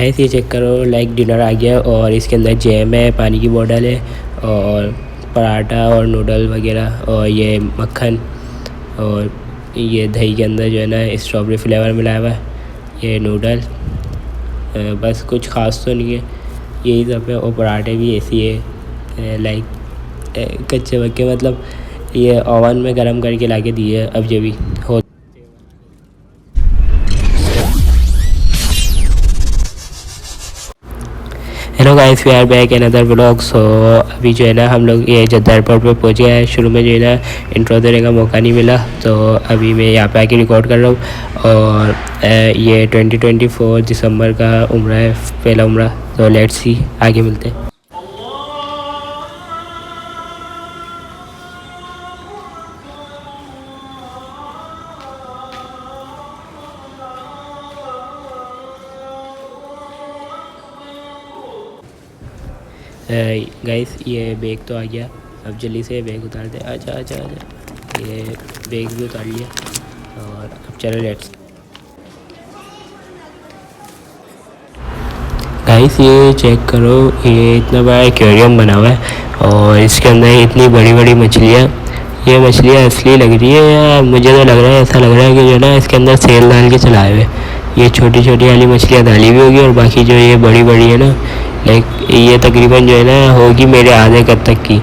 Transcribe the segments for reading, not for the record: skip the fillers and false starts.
Guys ये check करो, like dinner आ गया और इसके अंदर जैम है, पानी की बोतल है और पराठा और नूडल वगैरह और ये मक्खन और ये दही के अंदर जो है ना स्ट्रॉबेरी फ्लेवर मिलाया हुआ है, ये नूडल। बस कुछ ख़ास तो नहीं है, यही सब है। और पराठे भी ऐसी है लाइक कच्चे पक्के, मतलब ये ओवन में गर्म करके ला के दिए अब जो भी हो। Hello guys, we are back another vlog. So अभी जो है ना हम लोग ये जद्दा एयरपोर्ट पे पहुँचे हैं। शुरू में जो है ना इंट्रो देने का मौका नहीं मिला, तो अभी मैं यहाँ पे आके रिकॉर्ड कर रहा हूँ। और ये 2024 दिसंबर का उम्रा है, पहला उम्रा। तो लेट्स सी, आगे मिलते हैं। गाइस ये बैग तो आ गया, अब जल्दी से बैग उतार दे। आजा आजा आजा, ये बैग भी उतार लिया और अब चलो लेट्स। गाइस ये चेक करो, ये इतना बड़ा एक्वेरियम बना हुआ है और इसके अंदर इतनी बड़ी बड़ी मछलियाँ। ये मछलियाँ असली लग रही है या मुझे तो लग रहा है, ऐसा लग रहा है कि जो ना इसके अंदर सेल डाल के चलाए हुए। ये छोटी छोटी वाली मछलियाँ डाली भी होगी और बाकी जो ये बड़ी बड़ी है ना, लाइक ये तकरीबन जो है ना होगी मेरे आधे कद तक की,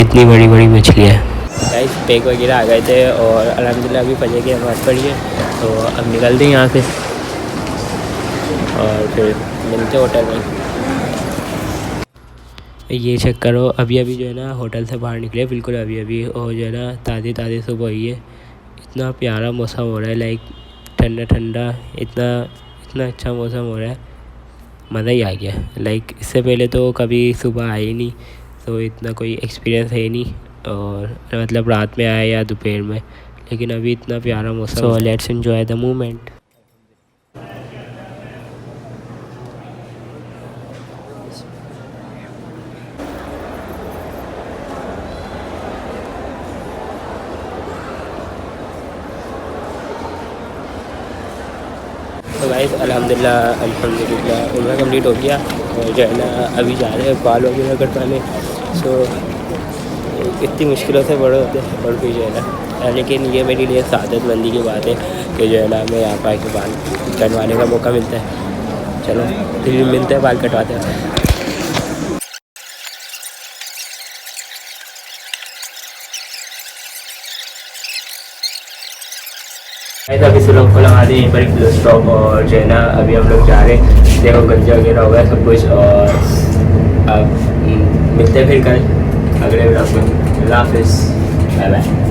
इतनी बड़ी बड़ी मछलियाँ। गाइस पैक वगैरह आ गए थे और अल्हम्दुलिल्लाह अभी फजर की नमाज़ पढ़ी है, तो अब निकलते हैं यहाँ से और फिर मिलते होटल में। ये चेक करो, अभी अभी जो है ना होटल से बाहर निकले, बिल्कुल अभी अभी, और जो है ना ताज़ी ताज़ी सुबह हुई है। इतना प्यारा मौसम हो रहा है, लाइक ठंडा ठंडा, इतना इतना अच्छा मौसम हो रहा है, मज़ा ही आ गया। लाइक इससे पहले तो कभी सुबह आए ही नहीं, तो इतना कोई एक्सपीरियंस है ही नहीं, और मतलब रात में आया या दोपहर में, लेकिन अभी इतना प्यारा मौसम। So let's enjoy the moment. तो गाइस अल्हम्दुलिल्लाह उम्रा कंप्लीट हो गया और जो है ना अभी जा रहे हैं बाल वगैरह कटवाने। सो इतनी मुश्किलों से बड़े होते हैं और फिर जो है ना, लेकिन ये मेरे लिए सादतमंदी की बात है कि जो है ना मैं यहाँ पर आके बाल कटवाने का मौका मिलता है। चलो फिर मिलते हैं, बाल कटवाते हैं। अभी से लोग को लगा दें यहीं पर एक स्टॉप, और जो है ना अभी हम लोग जा रहे हैं। देखो गंजा वगैरह हो गया सब कुछ, और अब मिलते हैं फिर कल अगले व्लॉग में। अल्लाह हाफिज़, बाय बाय।